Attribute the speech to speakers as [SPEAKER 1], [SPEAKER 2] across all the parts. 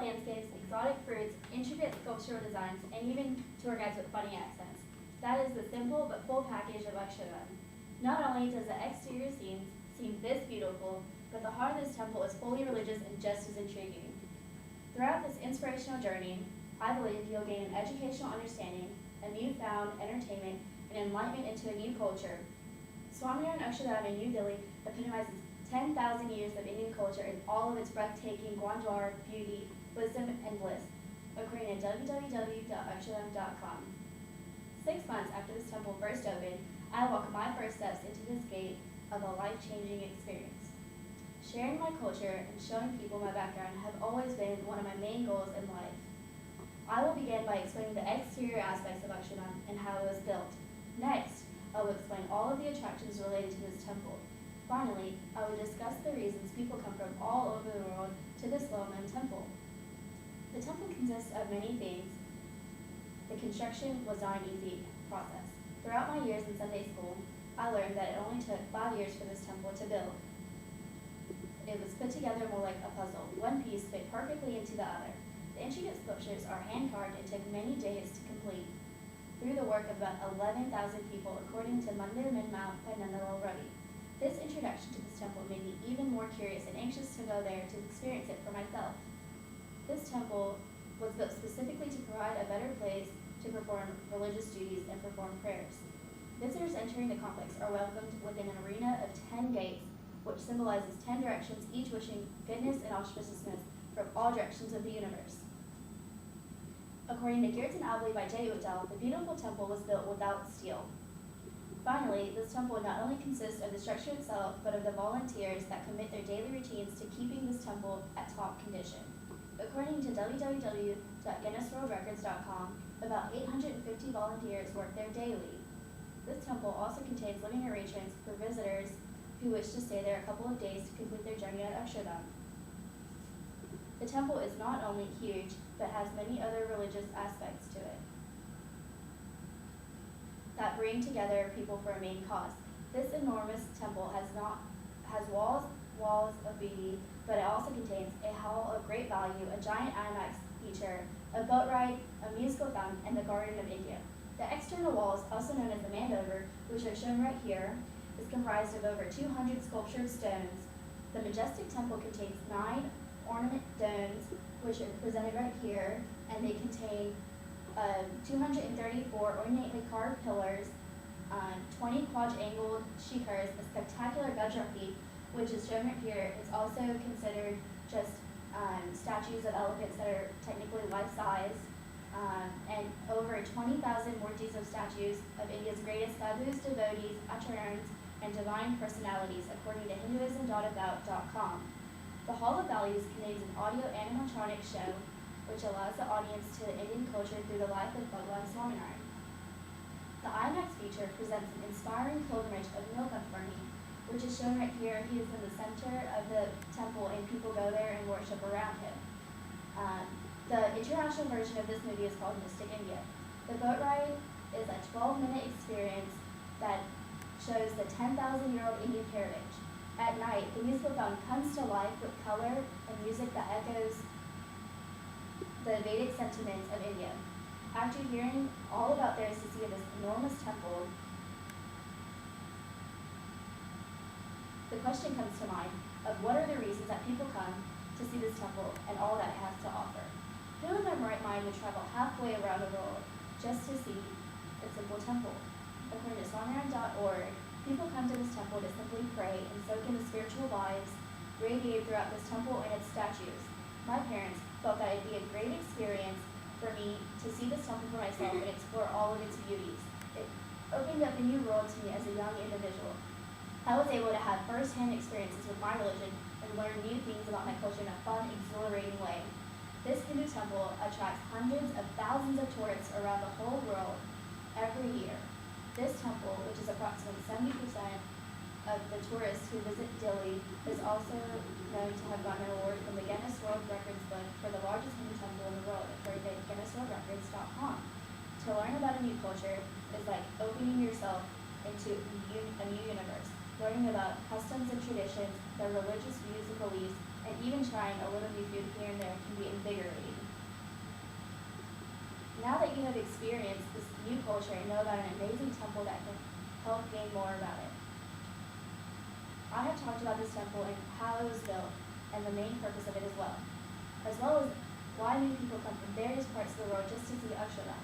[SPEAKER 1] landscapes, exotic fruits, intricate sculptural designs, and even tour guides with funny accents. That is the simple but full package of Akshardham. Not only does the exterior seem this beautiful, but the heart of this temple is fully religious and just as intriguing. Throughout this inspirational journey, I believe you'll gain an educational understanding, a newfound entertainment, and enlightenment into a new culture. Swaminarayan Akshardham in New Delhi epitomizes 10,000 years of Indian culture in all of its breathtaking grandeur, beauty, wisdom, and bliss, according to www.akshardham.com. 6 months after this temple first opened, I walked my first steps into this gate of a life-changing experience. Sharing my culture and showing people my background have always been one of my main goals in life. I will begin by explaining the exterior aspects of Akshardham and how it was built. Next, I will explain all of the attractions related to this temple. Finally, I will discuss the reasons people come from all over the world to this well-known temple. The temple consists of many things. The construction was not an easy process. Throughout my years in Sunday school, I learned that it only took 5 years for this temple to build. It was put together more like a puzzle. One piece fit perfectly into the other. The intricate sculptures are hand-carved and took many days to complete, through the work of about 11,000 people, according to Mandir Minmount by Nandalal Ravi. This introduction to this temple made me even more curious and anxious to go there to experience it for myself. This temple was built specifically to provide a better place to perform religious duties and perform prayers. Visitors entering the complex are welcomed within an arena of 10 gates, which symbolizes 10 directions, each wishing goodness and auspiciousness from all directions of the universe. According to Kirtan Avli by J. Uttal, the beautiful temple was built without steel. Finally, this temple not only consists of the structure itself, but of the volunteers that commit their daily routines to keeping this temple at top condition. According to www.guinnessworldrecords.com, about 850 volunteers work there daily. This temple also contains living arrangements for visitors who wish to stay there a couple of days to complete their journey at Akshardham. The temple is not only huge, but has many other religious aspects to it that bring together people for a main cause. This enormous temple has walls of beauty, but it also contains a hall of great value, a giant IMAX feature, a boat ride, a musical fountain, and the Garden of India. The external walls, also known as the Mandover, which are shown right here, is comprised of over 200 sculptured stones. The majestic temple contains 9 ornament domes, which are presented right here, and they contain 234 ornately carved pillars, 20 quadrangled shikhars, a spectacular Gajrathi, which is shown right here. It's also considered just statues of elephants that are technically life-size, and over 20,000 murtis of statues of India's greatest sadhus, devotees, acharyans, and divine personalities, according to Hinduism.about.com. The Hall of Values contains an audio animatronic show which allows the audience to Indian culture through the life of Bhagwan Swaminarayan. The IMAX feature presents an inspiring pilgrimage of Nilkanthvarni, which is shown right here. He is in the center of the temple and people go there and worship around him. The international version of this movie is called Mystic India. The boat ride is a 12-minute experience that shows the 10,000-year-old Indian heritage. At night, the musical fountain comes to life with color and music that echoes the Vedic sentiments of India. After hearing all about there is to see this enormous temple, the question comes to mind of what are the reasons that people come to see this temple and all that it has to offer. Who in their right mind would travel halfway around the world just to see a simple temple? According to Swaminarayan.org, people come to this temple to simply pray and soak in the spiritual vibes radiated throughout this temple and its statues. My parents felt that it'd be a great experience for me to see this temple for myself and explore all of its beauties. It opened up a new world to me as a young individual. I was able to have first-hand experiences with my religion and learn new things about my culture in a fun, exhilarating way. This Hindu temple attracts hundreds of thousands of tourists around the whole world every year. This temple, which is approximately 70% of the tourists who visit Delhi, is also known to have gotten an award from the Guinness World Records book for the largest Hindu temple in the world, according to GuinnessWorldRecords.com. To learn about a new culture is like opening yourself into a new universe, learning about customs and traditions, their religious views and beliefs, and and even trying a little new food here and there can be invigorating. Now that you have experienced this new culture and know about an amazing temple that can help gain more about it, I have talked about this temple and how it was built and the main purpose of it as well as why many people come from various parts of the world just to see Akshardham.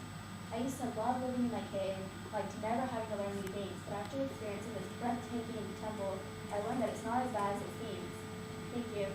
[SPEAKER 1] I used to love living in my cave, like never having to learn new things, but after experiencing this breathtaking temple, I learned that it's not as bad as it seems. Thank you.